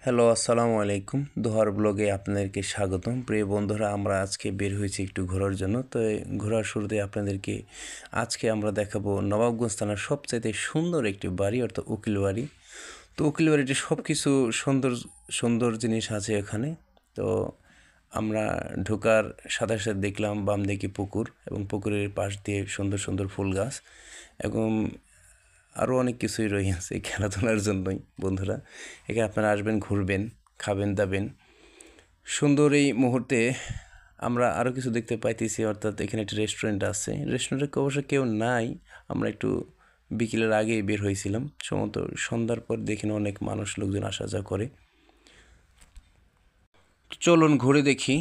Hello, আসসালামু আলাইকুম। দোহার ব্লগে আপনাদেরকে স্বাগতম। প্রিয় বন্ধুরা, আমরা আজকে বের হয়েছি একটু ঘোরার জন্য। তো এই ঘোরার শুরুতে আপনাদেরকে আজকে আমরা দেখাবো নবাবগঞ্জ থানার সবচাইতে সুন্দর একটি বাড়ি, অর্থাৎ উকিল বাড়ি। তো উকিল বাড়িতে সব কিছু সুন্দর সুন্দর জিনিস আছে এখানে। তো আমরা ঢোকার সাথে সাথে দেখলাম বাম দিকে পুকুর, এবং পুকুরের পাশ দিয়ে সুন্দর সুন্দর ফুল গাছ, এবং আরও অনেক কিছুই রয়েছে খেলাধুলার জন্যই। বন্ধুরা, এখানে আপনারা আসবেন, ঘুরবেন, খাবেন দাবেন। সুন্দর এই মুহূর্তে আমরা আরও কিছু দেখতে পাইতেছি, অর্থাৎ এখানে একটি রেস্টুরেন্ট আছে। রেস্টুরেন্টে অবশ্য কেউ নাই, আমরা একটু বিকেলের আগেই বের হয়েছিলাম। সম্ভবত সন্ধ্যার পর দেখেন অনেক মানুষ লোকজন আসা যাওয়া করে। চলুন ঘুরে দেখি।